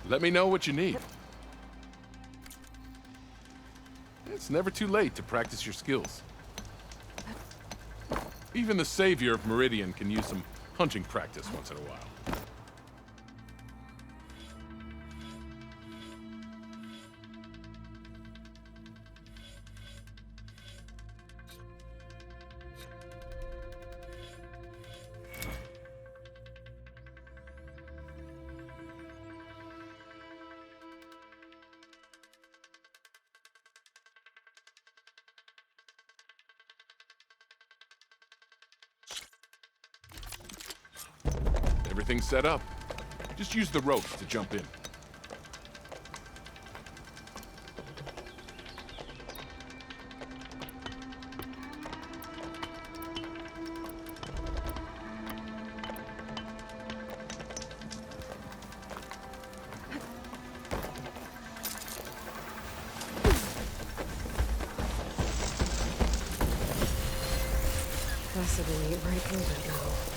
Let me know what you need. It's never too late to practice your skills. Even the savior of Meridian can use some hunting practice once in a while. Everything's set up. Just use the ropes to jump in. Fascinating, right through it now.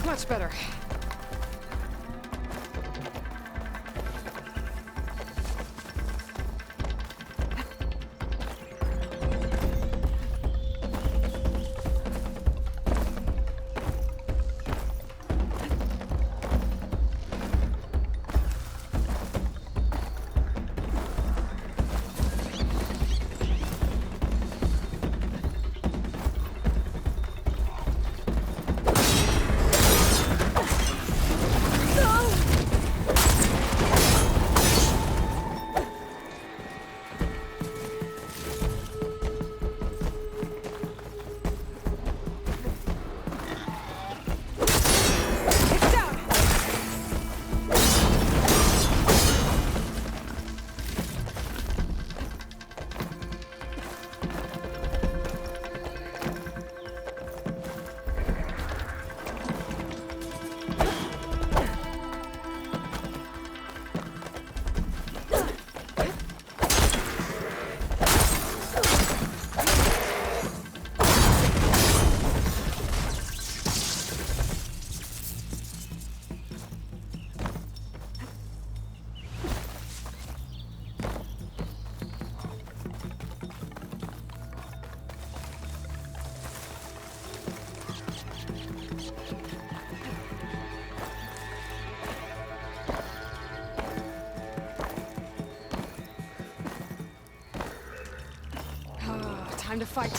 Much better. time to fight.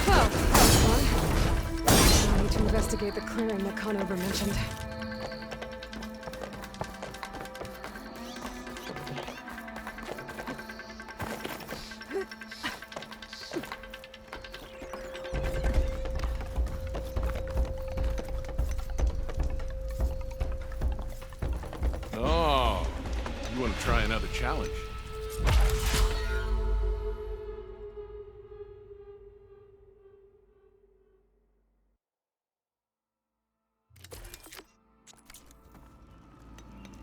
Well, that was fun. I need to investigate the clearing that Conover mentioned. Oh, you want to try another challenge?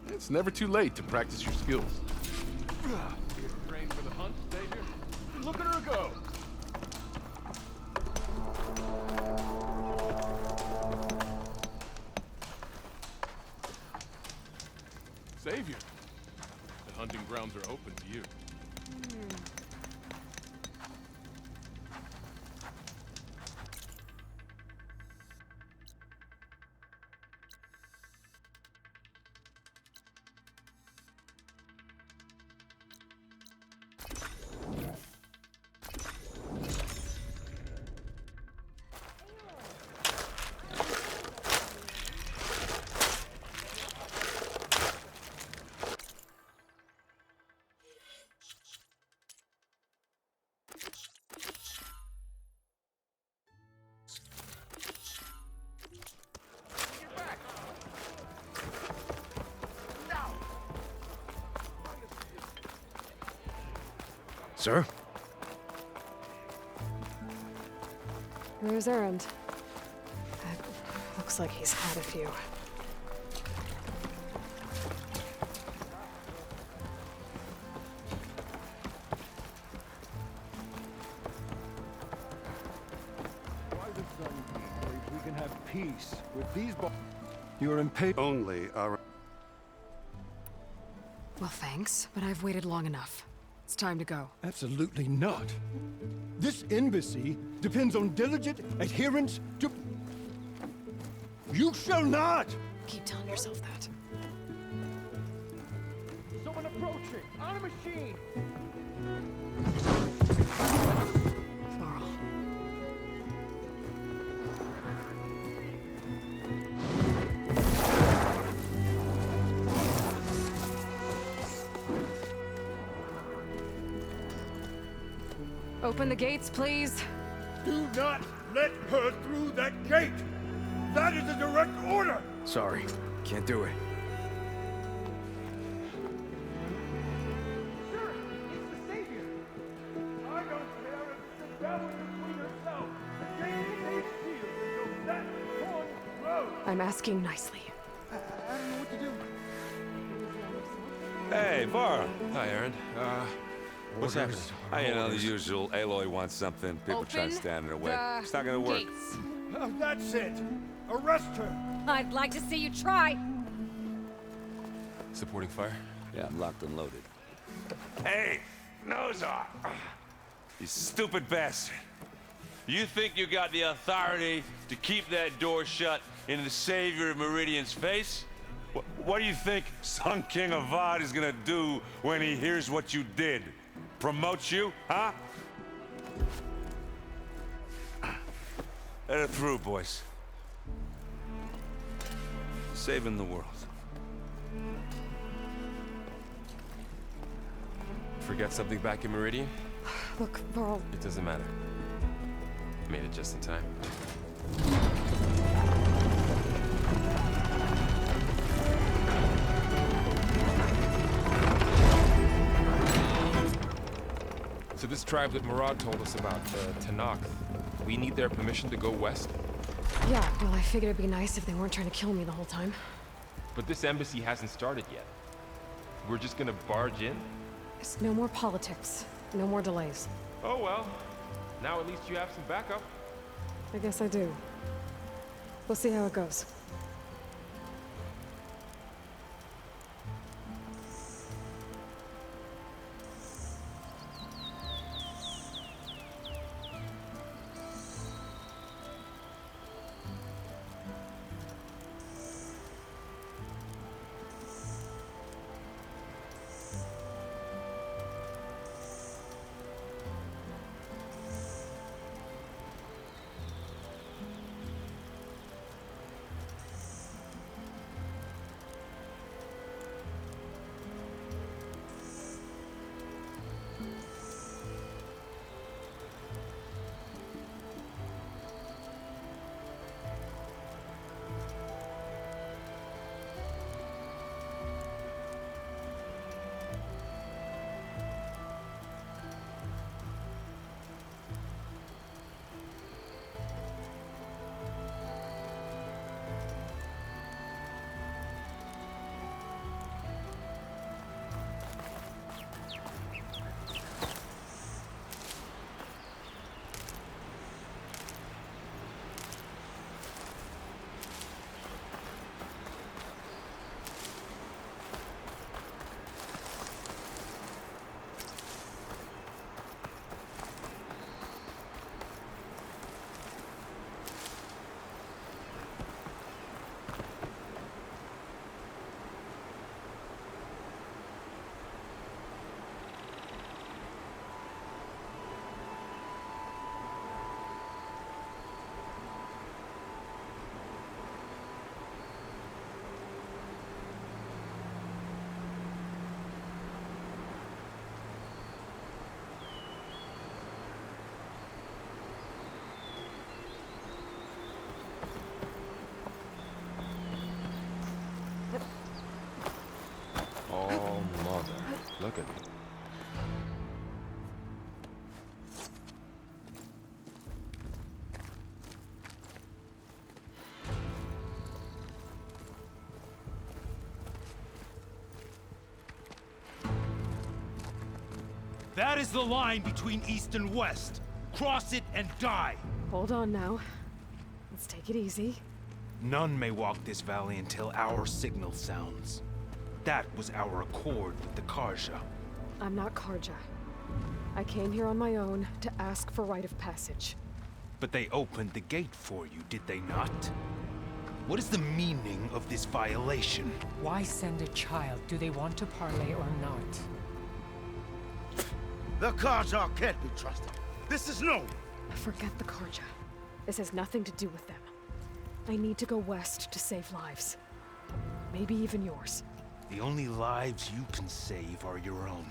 It's never too late to practice your skills. Here to train for the hunt, Xavier? Look at her go! Xavier, the hunting grounds are open to you. Sir? Where's Erend? Looks like he's had a few. Why the sun came, we can have peace with these You're impatient. Only our... Well, thanks, but I've waited long enough. It's time to go. Absolutely not. This embassy depends on diligent adherence to... You shall not! Keep telling yourself that. Someone approaching! On a machine! Varl. Open the gates, please. Do not let her through that gate! That is a direct order! Sorry, can't do it. Sir, it's the Savior! I don't care if the devil between herself. The gate is sealed until that one road! I'm asking nicely. I don't know what to do. Hey, Varl. Hi, Aaron. What's happening? You know, the usual. Aloy wants something. People try to Open stand in her way. the It's not gonna work. gates. That's it! Arrest her! I'd like to see you try. Supporting fire? Yeah, I'm locked and loaded. Hey, Nozar! You stupid bastard. You think you got the authority to keep that door shut in the Savior of Meridian's face? What do you think Sun King Avad is gonna do when he hears what you did? Promote you, huh? Let her through, boys. Saving the world. Forget something back in Meridian? Look, Varl, It doesn't matter. Made it just in time. So this tribe that Murad told us about, the Tanakh, we need their permission to go west? yeah, well, I figured it'd be nice if they weren't trying to kill me the whole time. But this embassy hasn't started yet. We're just gonna barge in? It's no more politics. No more delays. Oh well. Now at least you have some backup. I guess I do. We'll see how it goes. That is the line between East and West. Cross it and die. Hold on now. Let's take it easy. None may walk this valley until our signal sounds. That was our accord with the Karja. I'm not Karja. I came here on my own to ask for rite of passage. But they opened the gate for you, did they not? What is the meaning of this violation? Why send a child? Do they want to parley or not? The Karja can't be trusted. This is known. Forget the Karja. This has nothing to do with them. I need to go west to save lives. Maybe even yours. The only lives you can save are your own.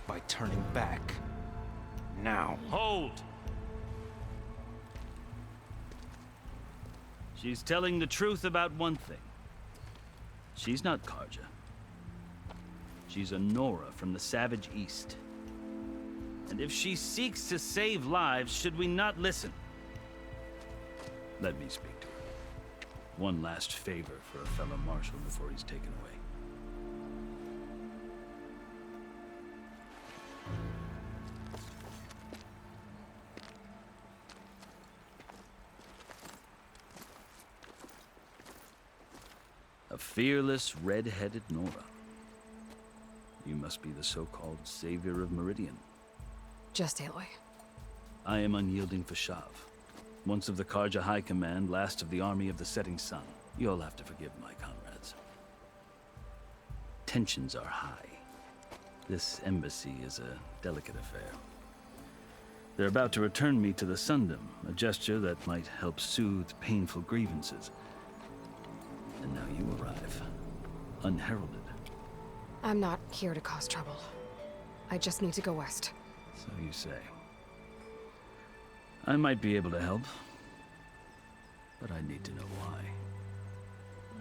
By turning back. Now. Hold! She's telling the truth about one thing. She's not Karja. She's a Nora from the Savage East. And if she seeks to save lives, should we not listen? Let me speak to her. One last favor for a fellow marshal before he's taken away. A fearless, red-headed Nora. You must be the so-called savior of Meridian. Just Aloy. I am unyielding Fashav. Once of the Karja High Command, last of the army of the setting sun. You'll have to forgive my comrades. Tensions are high. This embassy is a delicate affair. They're about to return me to the Sundom, a gesture that might help soothe painful grievances. And now you arrive, unheralded. I'm not here to cause trouble. I just need to go west. So you say. I might be able to help, but I need to know why.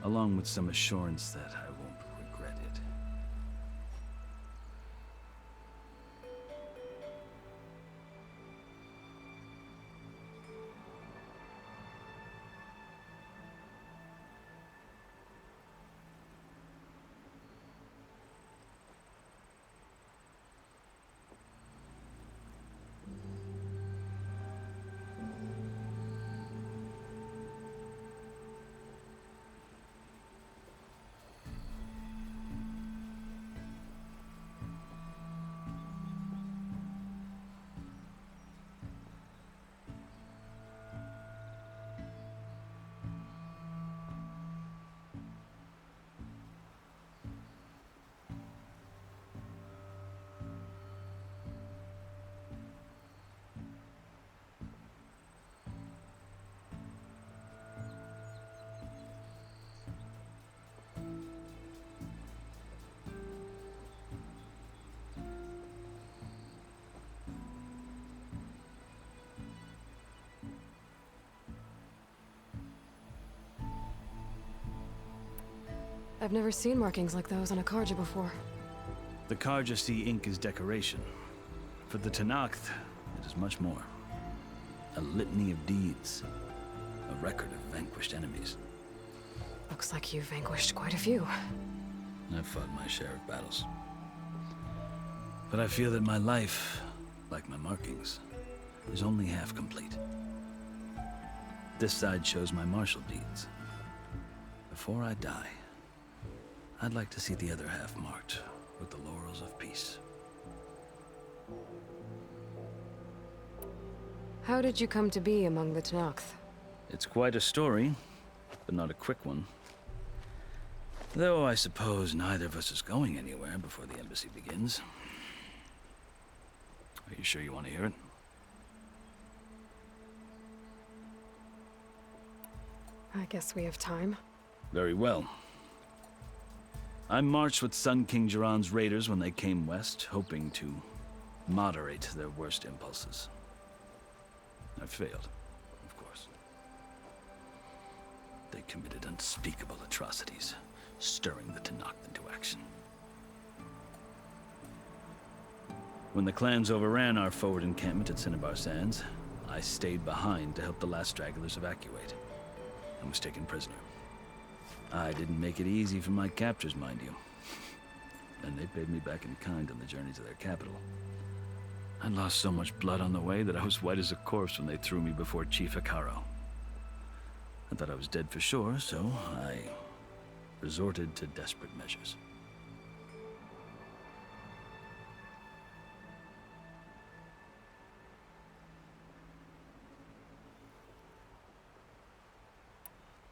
Along with some assurance that I won't regret it. I've never seen markings like those on a Karja before. The Karja see ink as decoration. For the Tenakth, it is much more. A litany of deeds. A record of vanquished enemies. Looks like you've vanquished quite a few. I've fought my share of battles. But I feel that my life, like my markings, is only half complete. This side shows my martial deeds. Before I die, I'd like to see the other half marked with the laurels of peace. How did you come to be among the Tenakth? It's quite a story, but not a quick one. Though I suppose neither of us is going anywhere before the embassy begins. Are you sure you want to hear it? I guess we have time. Very well. I marched with Sun King Jiran's raiders when they came west, hoping to moderate their worst impulses. I failed, of course. They committed unspeakable atrocities, stirring the Tenakth into action. When the clans overran our forward encampment at Cinnabar Sands, I stayed behind to help the last stragglers evacuate, and was taken prisoner. I didn't make it easy for my captors, mind you. and they paid me back in kind on the journey to their capital. I lost so much blood on the way that I was white as a corpse when they threw me before Chief Hekarro. I thought I was dead for sure, so I resorted to desperate measures.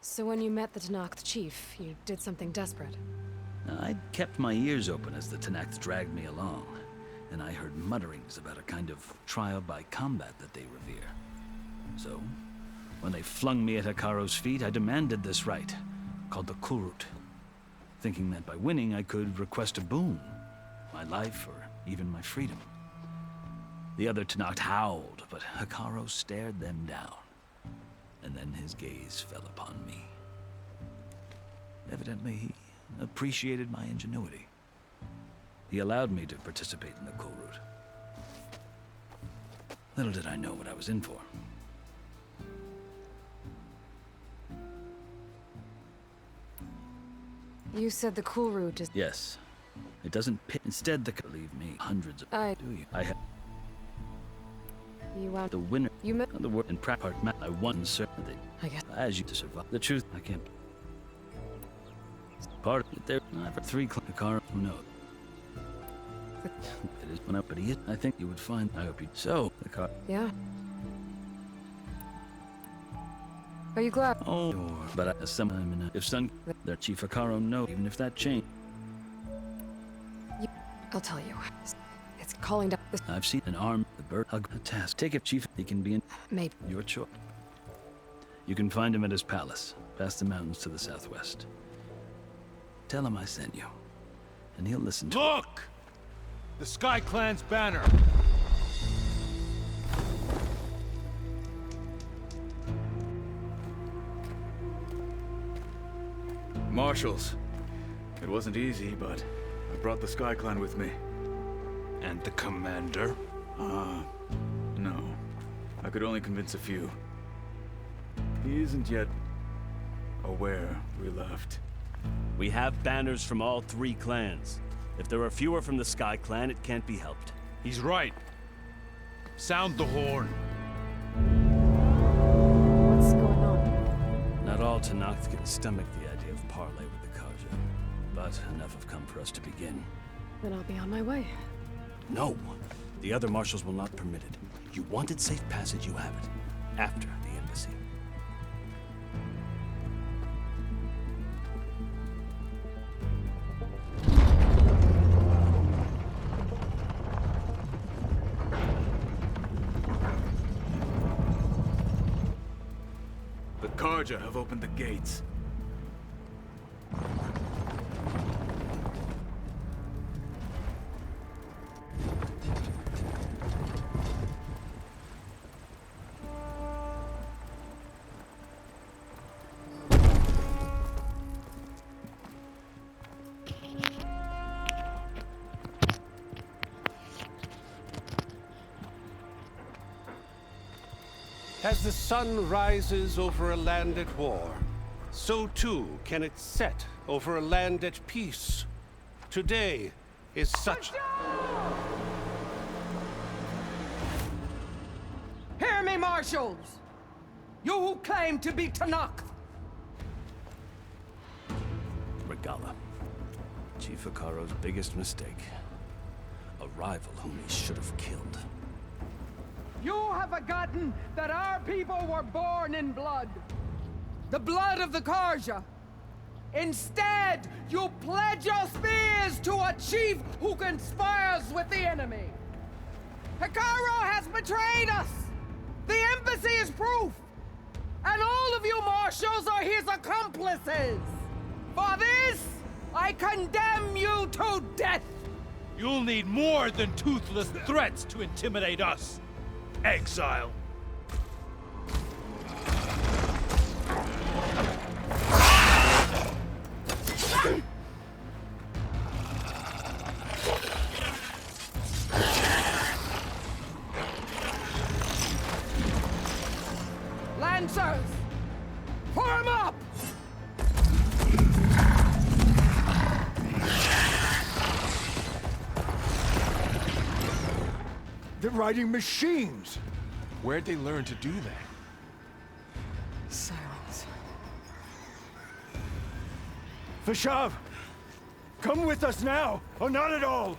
So when you met the Tenakth chief, you did something desperate. I'd kept my ears open as the Tenakth dragged me along, and I heard mutterings about a kind of trial by combat that they revere. So, when they flung me at Hekarro's feet, I demanded this rite, called the Kulrut, thinking that by winning I could request a boon, my life or even my freedom. The other Tenakth howled, but Hekarro stared them down, and then his gaze fell upon me. Evidently, he appreciated my ingenuity. He allowed me to participate in the Kulrut. Little did I know what I was in for. You said the Kulrut is... Yes. It doesn't pit. Instead, believe me, hundreds of... Do you? I have... You want... The winner... You met... The word in part I won certainly. I guess... As you to survive. The truth, I can't... Part of it there, I've had 3 car. Who knows? It is when but he is. I think you would find. I hope you. So the car. Yeah. Are you glad? Oh, but sometime if son, their Chief Hekarro know. Even if that changed. I'll tell you. It's calling down. I've seen an arm, the bird hug, a task. Take it, Chief. He can be in. Maybe. Your choice. You can find him at his palace, past the mountains to the southwest. Tell him I sent you, and he'll listen to. Look! The Sky Clan's banner! Marshals. It wasn't easy, but I brought the Sky Clan with me. And the commander? No. I could only convince a few. He isn't yet aware we left. We have banners from all 3 clans. If there are fewer from the Sky Clan, it can't be helped. He's right. Sound the horn. What's going on? Not all Tenakth can stomach the idea of parley with the Carja, but enough have come for us to begin. Then I'll be on my way. No! The other marshals will not permit it. You wanted safe passage, you have it. After the embassy. The Carja have opened the gates. As the sun rises over a land at war, so too can it set over a land at peace. Today is such... Hear me, marshals! You who claim to be Tenakth! Regalla. Chief Hekarro's biggest mistake. A rival whom he should have killed. You have forgotten that our people were born in blood. The blood of the Carja. Instead, you pledge your spears to a chief who conspires with the enemy. Hekarro has betrayed us! The embassy is proof! And all of you marshals are his accomplices! For this, I condemn you to death! You'll need more than toothless threats to intimidate us. Exile. Lancers! Form up! They're riding machines. Where'd they learn to do that? Silence. Vashav! Come with us now, or not at all!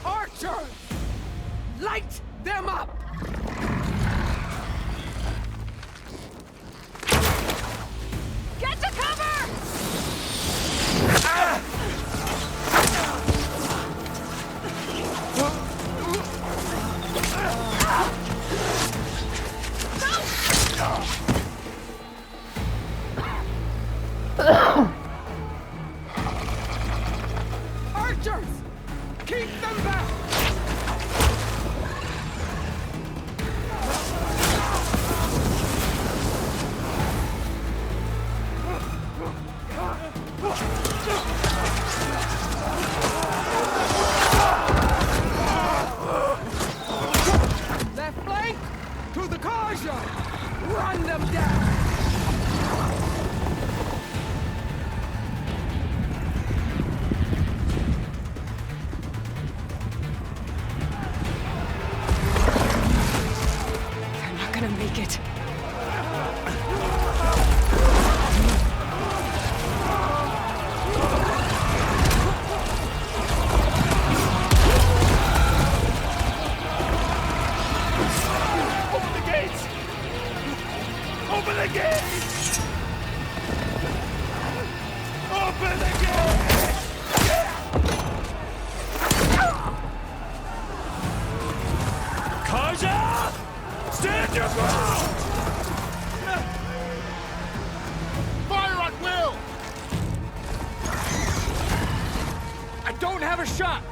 Archers! Light them up! Get to cover! Archers! Keep them back! Left flank! To the Karja! Run them down! They're not gonna make it. Open the gates! Open the gates! Open the gates! Kaja! Stand your ground! Fire at will! I don't have a shot!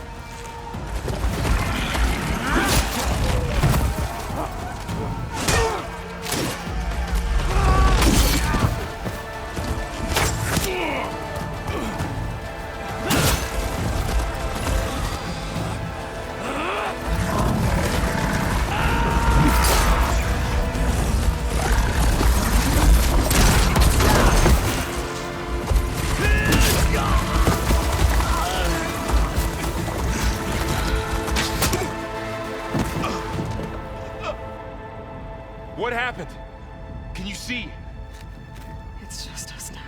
What happened? Can you see? It's just us now.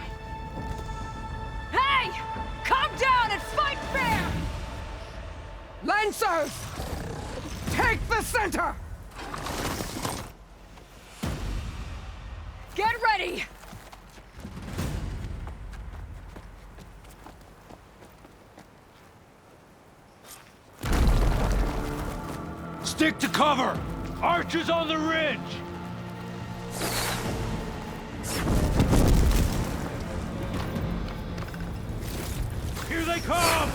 Hey! Calm down and fight fair! Lancers! Take the center! Get ready! Stick to cover! Archers on the ridge! Here they come!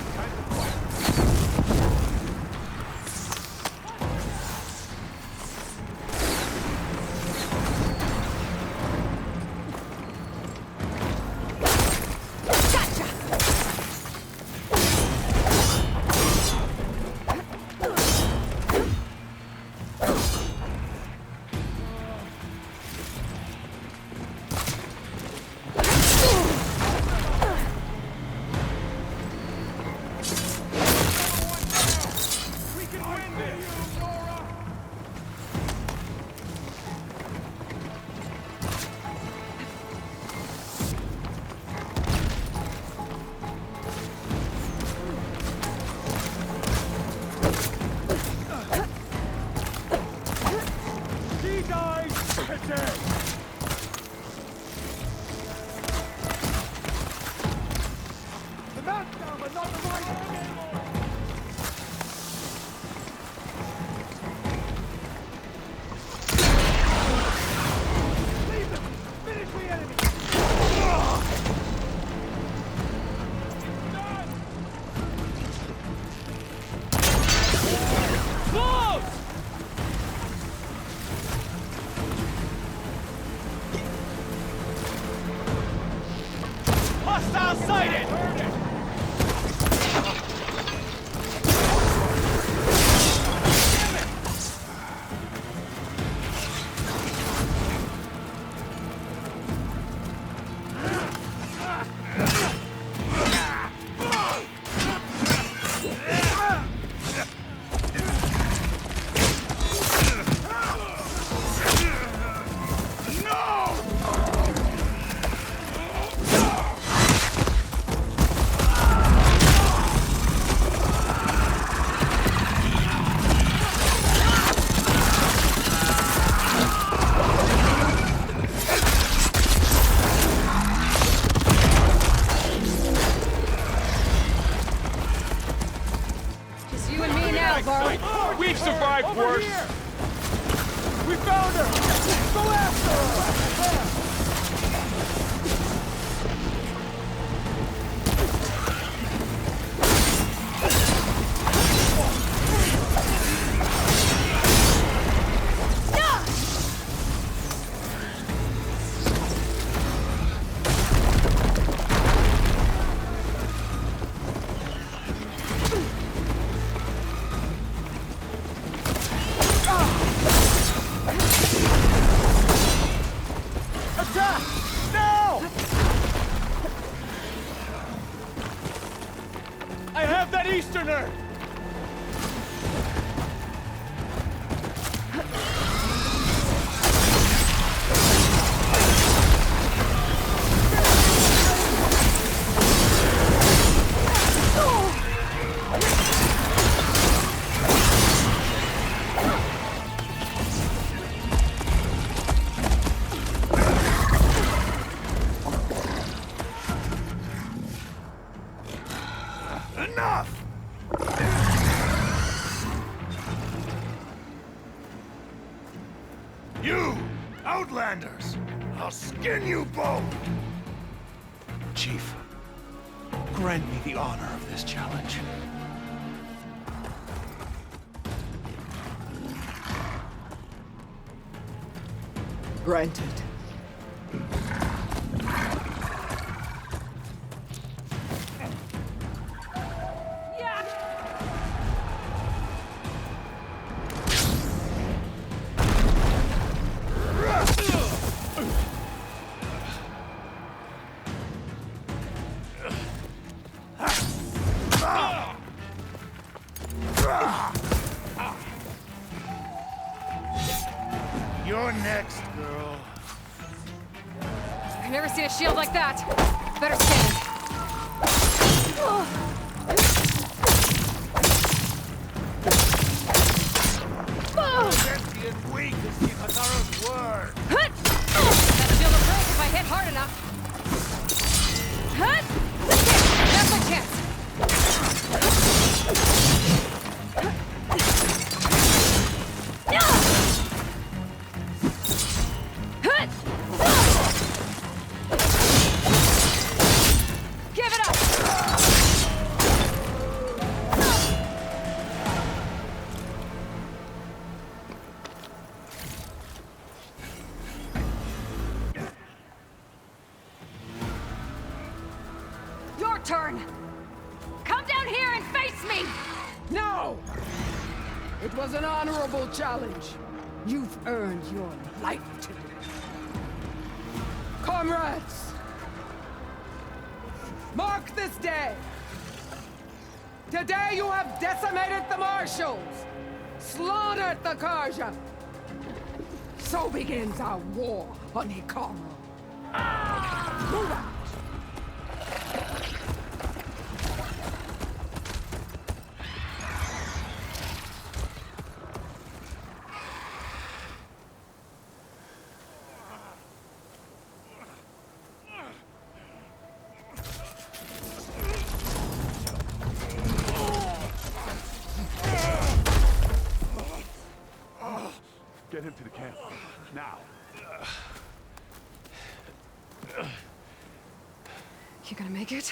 life worse. Here. We found her! Go after her! Easterner! Enough! You, Outlanders! I'll skin you both! Chief, grant me the honor of this challenge. Granted. You're next, girl. I've never seen a shield like that. Better stand. Empty and weak is the Hataro's word. That'll shield will break if I hit hard enough. That's my chance. Give it up! Your turn! Come down here and face me! No! It was an honorable challenge. You've earned your life today. Comrades! Mark this day! Today you have decimated the Marshals! Slaughtered the Karja! So begins our war on Hikaru. Move out! Get him to the camp. Now. You gonna make it?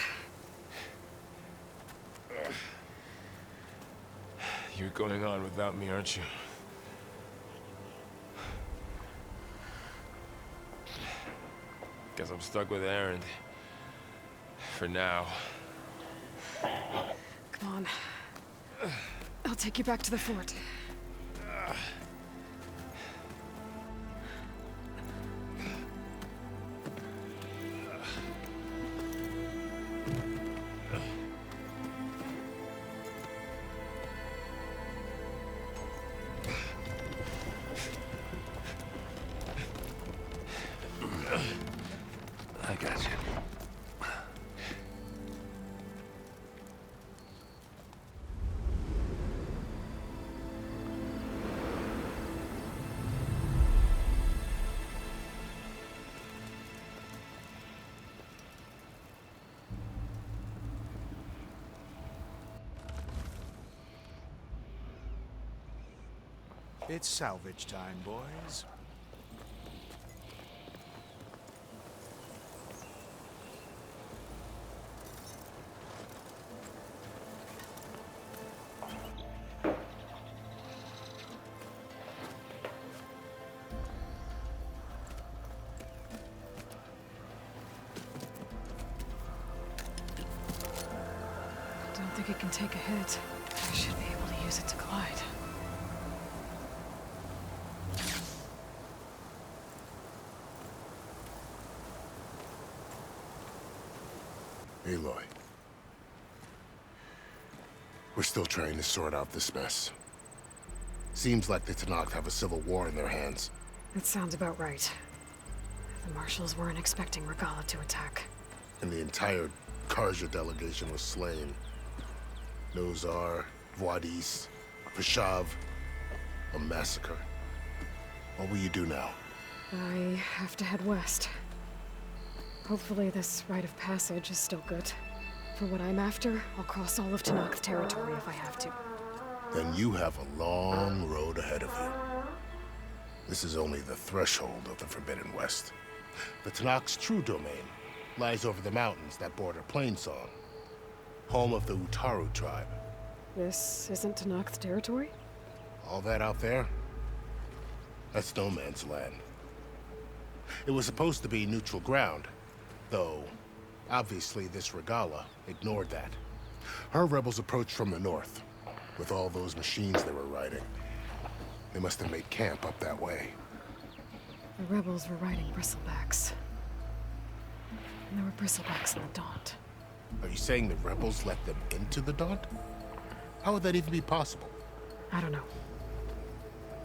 You're going on without me, aren't you? Guess I'm stuck with Erend. For now. Come on. I'll take you back to the fort. I got you. It's salvage time, boys. I don't think it can take a hit. I should be able to use it to glide. Aloy. We're still trying to sort out this mess. Seems like the Tenakth have a civil war in their hands. That sounds about right. The Marshals weren't expecting Regalla to attack. And the entire Karja delegation was slain. Nozar, Vuadis, Vashav. A massacre. What will you do now? I have to head west. Hopefully this rite of passage is still good. For what I'm after, I'll cross all of Tenakth territory if I have to. Then you have a long road ahead of you. This is only the threshold of the Forbidden West. The Tenakth's true domain lies over the mountains that border Plainsong, home of the Utaru tribe. This isn't Tenakth territory? All that out there? That's no man's land. It was supposed to be neutral ground, though obviously this Regalla ignored that. Her rebels approached from the north, with all those machines they were riding. They must have made camp up that way. The rebels were riding bristlebacks. And there were bristlebacks in the Daunt. Are you saying the rebels let them into the Daunt? How would that even be possible? I don't know.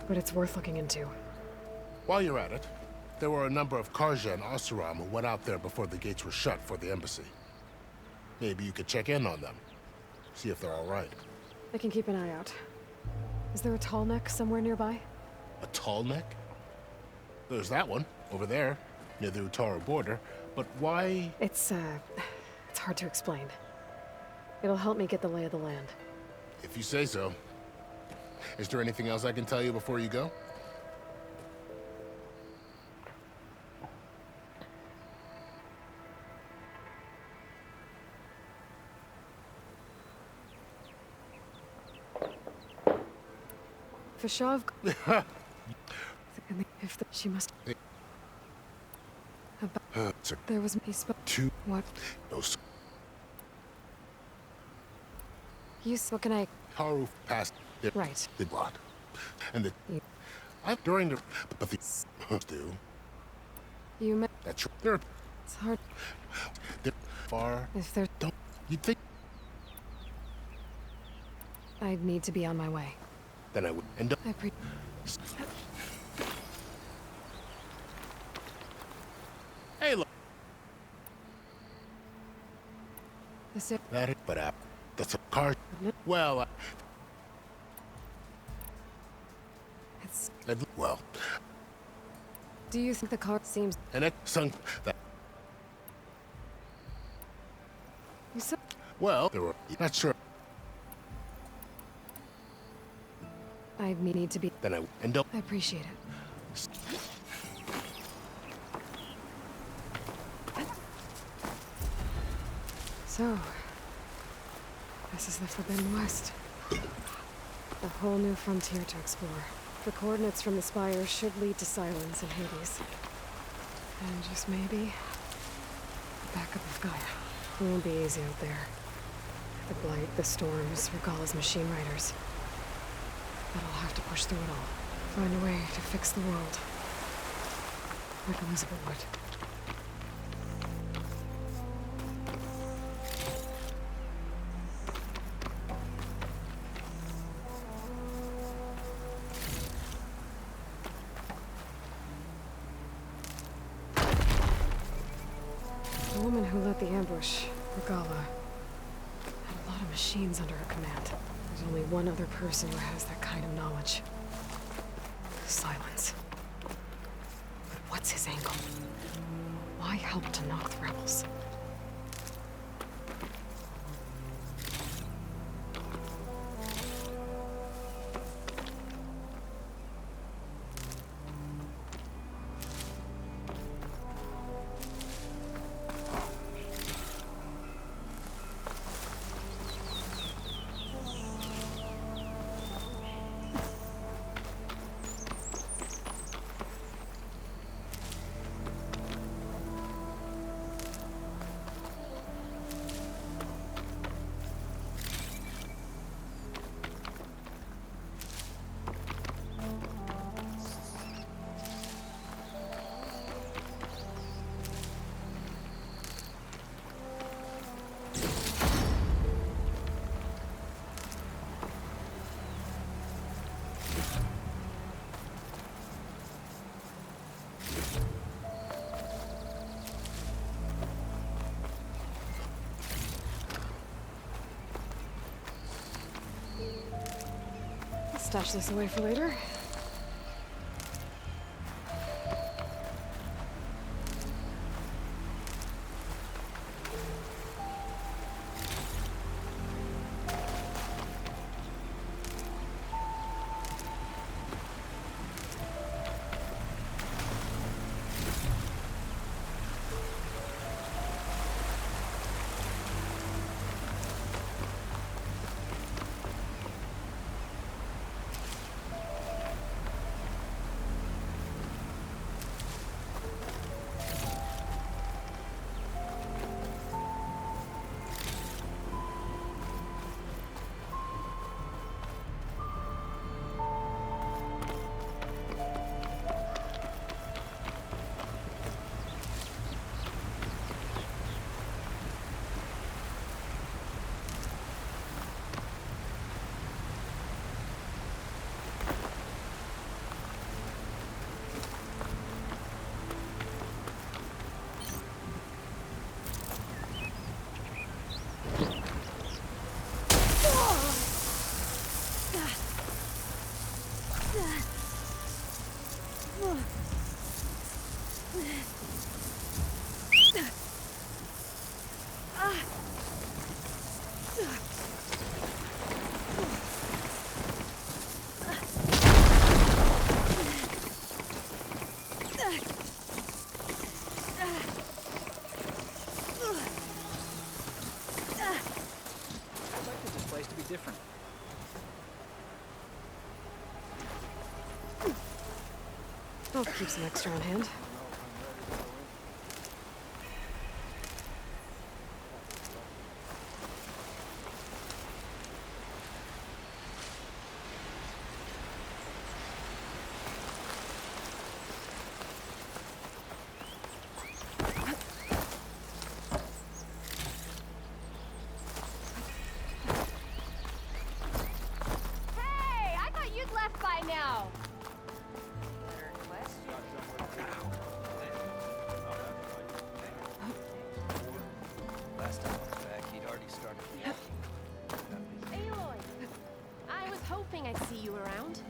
But it's worth looking into. While you're at it, there were a number of Karja and Oseram who went out there before the gates were shut for the embassy. Maybe you could check in on them. See if they're all right. I can keep an eye out. Is there a tall neck somewhere nearby? A tall neck? There's that one, over there, near the Utaru border. But why? It's hard to explain. It'll help me get the lay of the land. If you say so. Is there anything else I can tell you before you go? Vashav. If she must. There was he spoke. Two. What? Those. What can I? Haru passed. Right. The blot. And the. During the. But the. Do. You met. That's true. It's hard. They're far. If they're. Don't. You think. I'd need to be on my way. Then I would. And don't. Hey, look. That, but that's a car. Well, it's. Well. Do you think the car seems? And it sunk that. You said. Well, there were. Not sure. I need to be. Then I and don't. I appreciate it. So, this is the Forbidden West. A whole new frontier to explore. The coordinates from the spire should lead to Silence and Hades. And just maybe, the backup of Gaia. It won't be easy out there. The Blight, the Storms, Regalla's machine riders. But I'll have to push through it all. Find a way to fix the world. Like Elizabeth would. The woman who led the ambush, Regalla, had a lot of machines under her command. There's only one other person who has that kind of knowledge. Silence. But what's his angle? Why help Tenakth rebels? stash this away for later. Different. I'll keep some extra on hand. Last time I was back, he'd already started the Aloy! I was hoping I'd see you around.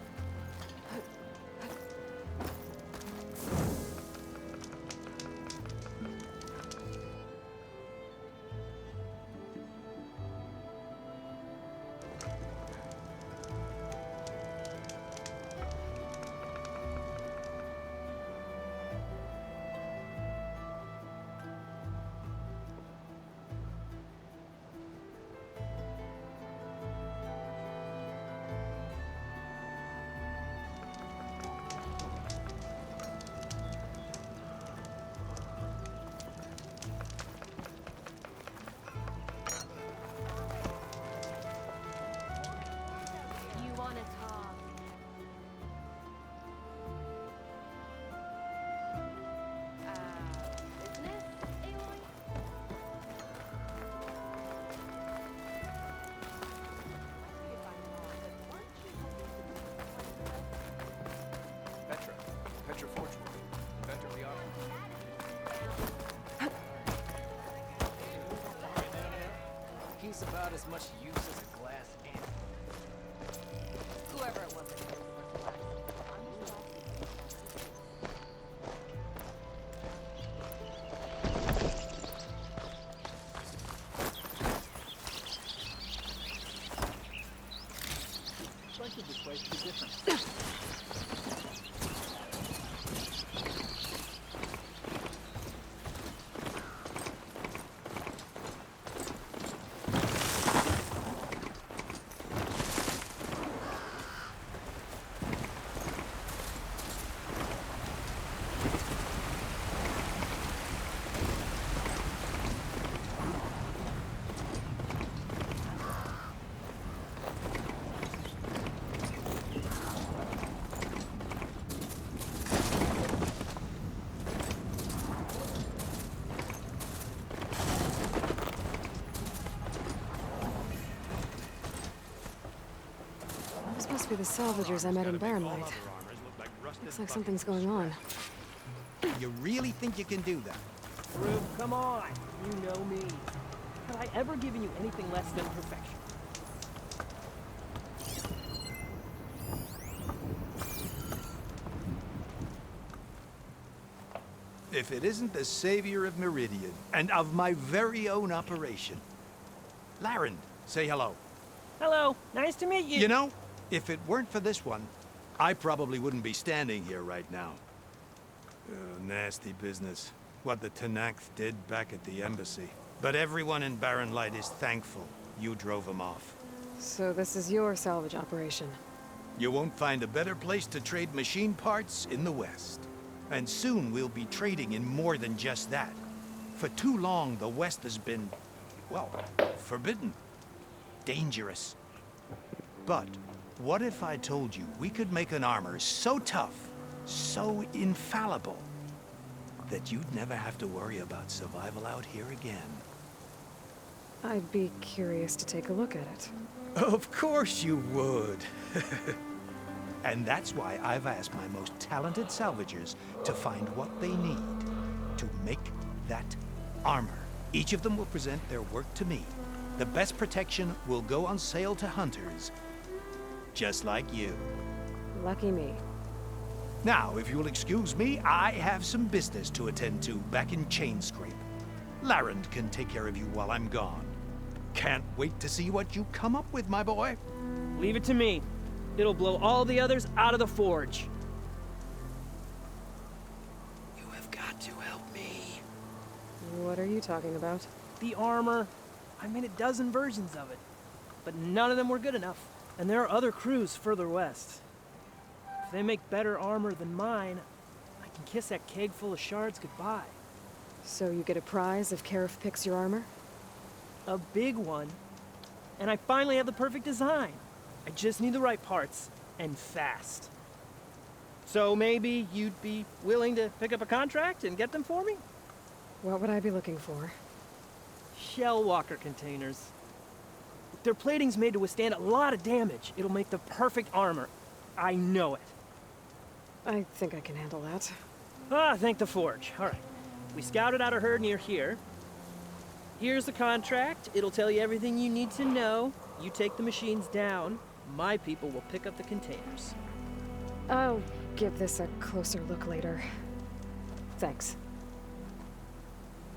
Petra Forgeworth, inventor of the armor. He's about as much use as a glass ant. Whoever it was. Expected this place to be different. Those must be the salvagers I met in Barrenlight. Looks like something's going on. You really think you can do that? Rube, come on. You know me. Have I ever given you anything less than perfection? if it isn't the savior of Meridian, and of my very own operation. Laren, say hello. Hello, nice to meet you. You know, if it weren't for this one, I probably wouldn't be standing here right now. Nasty business. What the Tenakth did back at the embassy. But everyone in Barren Light is thankful you drove them off. So this is your salvage operation? You won't find a better place to trade machine parts in the West. And soon we'll be trading in more than just that. For too long, the West has been, well, forbidden. Dangerous. But what if I told you we could make an armor so tough, so infallible, that you'd never have to worry about survival out here again? I'd be curious to take a look at it. Of course you would. And that's why I've asked my most talented salvagers to find what they need to make that armor. Each of them will present their work to me. The best protection will go on sale to hunters, just like you. Lucky me. Now, if you'll excuse me, I have some business to attend to back in Chainscrape. Laren can take care of you while I'm gone. Can't wait to see what you come up with, my boy. Leave it to me. It'll blow all the others out of the forge. You have got to help me. What are you talking about? The armor. I made a dozen versions of it, but none of them were good enough. And there are other crews further west. If they make better armor than mine, I can kiss that keg full of shards goodbye. So you get a prize if Karif picks your armor? A big one. And I finally have the perfect design. I just need the right parts, and fast. So maybe you'd be willing to pick up a contract and get them for me? What would I be looking for? Shell walker containers. Their plating's made to withstand a lot of damage. It'll make the perfect armor. I know it. I think I can handle that. Ah, thank the forge. All right. We scouted out a herd near here. Here's the contract. It'll tell you everything you need to know. You take the machines down. My people will pick up the containers. I'll give this a closer look later. Thanks.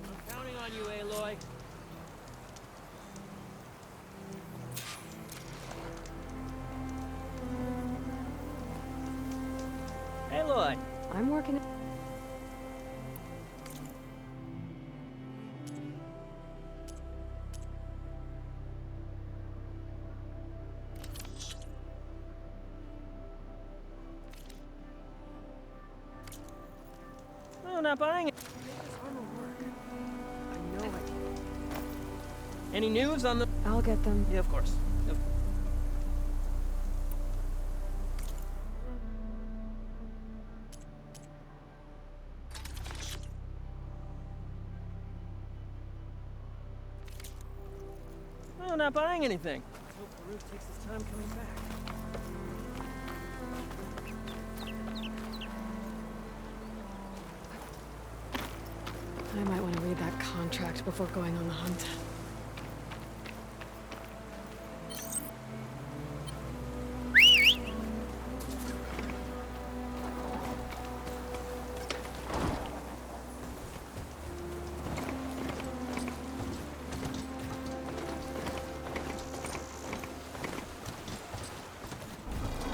I'm counting on you, Aloy. Aloy! I'm working. I'm not buying it. This armor work. I know I can. Any news on the... I'll get them. Yeah, of course. Oh, not buying anything. Let's hope Farouk takes his time coming back. I might want to read that contract before going on the hunt.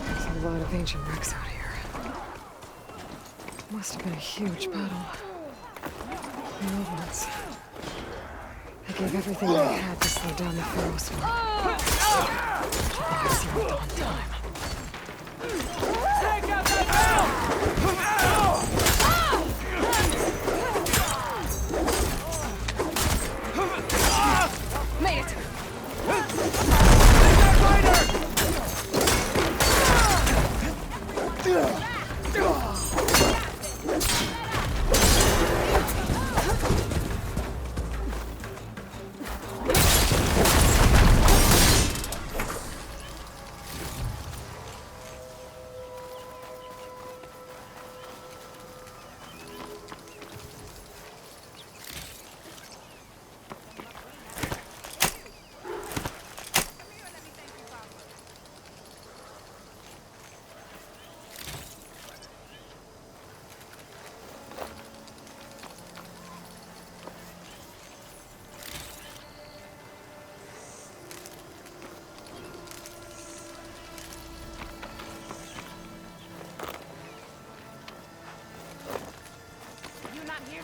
There's a lot of ancient wrecks out here. Must have been a huge battle. Movements. I gave everything I had to slow down the Pharaoh swarm. I think I sealed on time. Take out that Made it!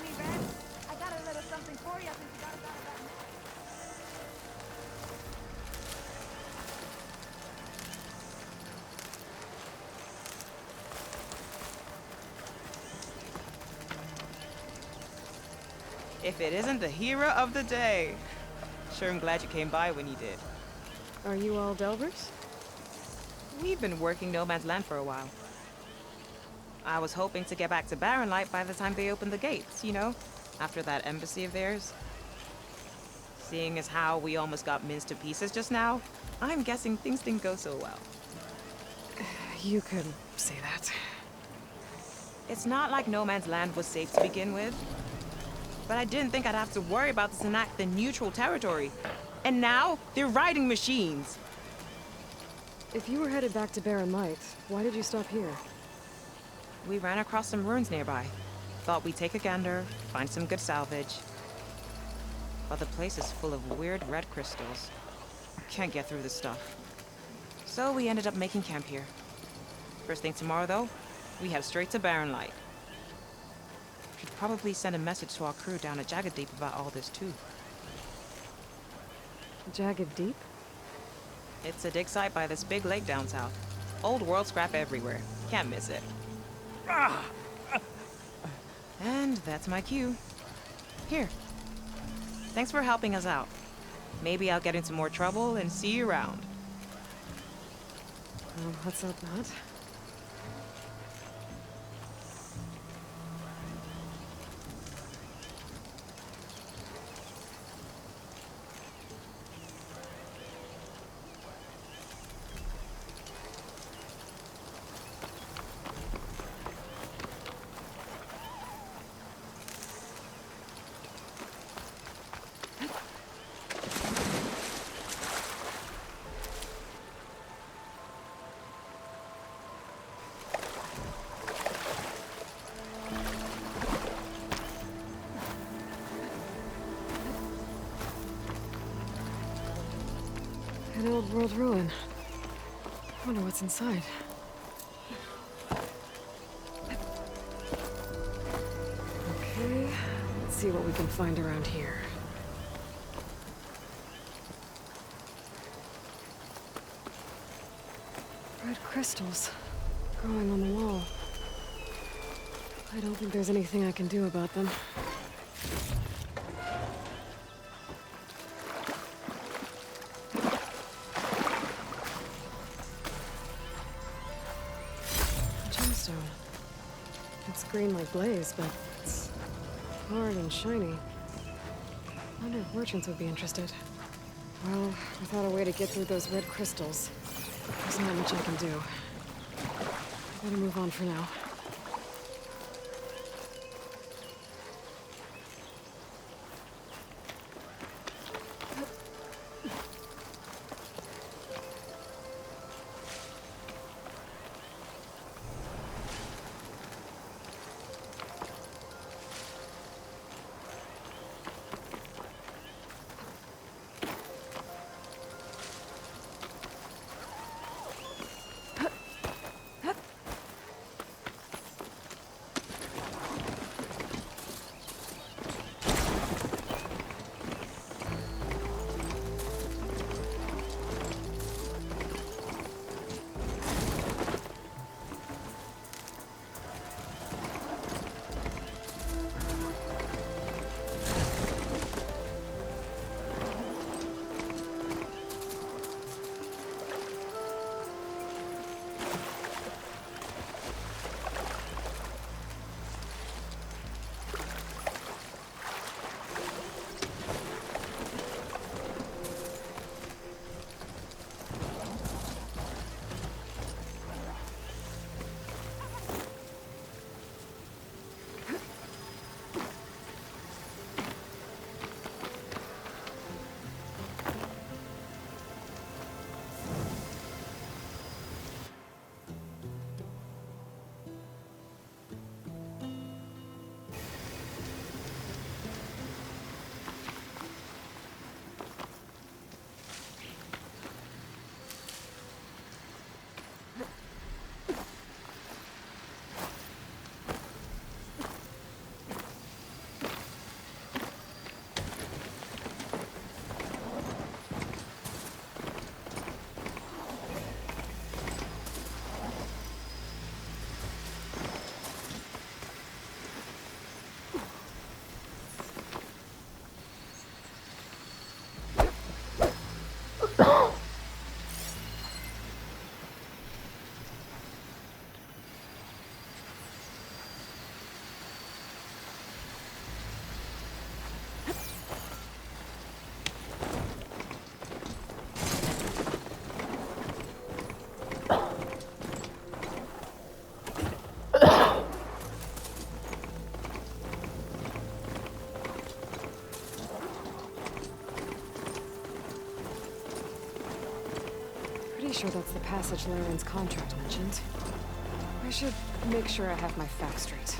me, Ben. I got a little something for you since you got us out of that mess. If it isn't the hero of the day. Sure, I'm glad you came by when you did. Are you all Delvers? We've been working No Man's Land for a while. I was hoping to get back to Barren Light by the time they opened the gates, you know? After that embassy of theirs. Seeing as how we almost got minced to pieces just now, I'm guessing things didn't go so well. You could say that. It's not like No Man's Land was safe to begin with. But I didn't think I'd have to worry about this Tenakth in neutral territory. And now, they're riding machines. If you were headed back to Barren Light, why did you stop here? We ran across some ruins nearby. Thought we'd take a gander, find some good salvage. But the place is full of weird red crystals. Can't get through this stuff. So we ended up making camp here. First thing tomorrow, though, we head straight to Barren Light. Should probably send a message to our crew down at Jagged Deep about all this, too. Jagged Deep? It's a dig site by this big lake down south. Old world scrap everywhere. Can't miss it. And that's my cue. Here. Thanks for helping us out. Maybe I'll get into more trouble and see you around. Well, let's hope not. An old world ruin. Wonder what's inside. Okay, let's see what we can find around here. Red crystals growing on the wall. I don't think there's anything I can do about them. It's green like blaze, but it's hard and shiny. I wonder if merchants would be interested. Well, without a way to get through those red crystals, there's not much I can do. Better move on for now. sure that's the passage Laren's contract mentioned. I should make sure I have my facts straight.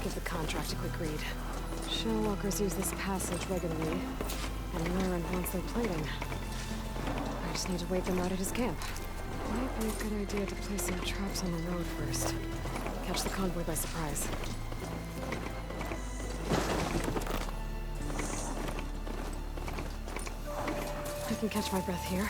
Give the contract a quick read. Shellwalkers use this passage regularly, and Laren wants their plating. I just need to wait them out at his camp. Might be a good idea to place some traps on the road first. Catch the convoy by surprise. I can catch my breath here.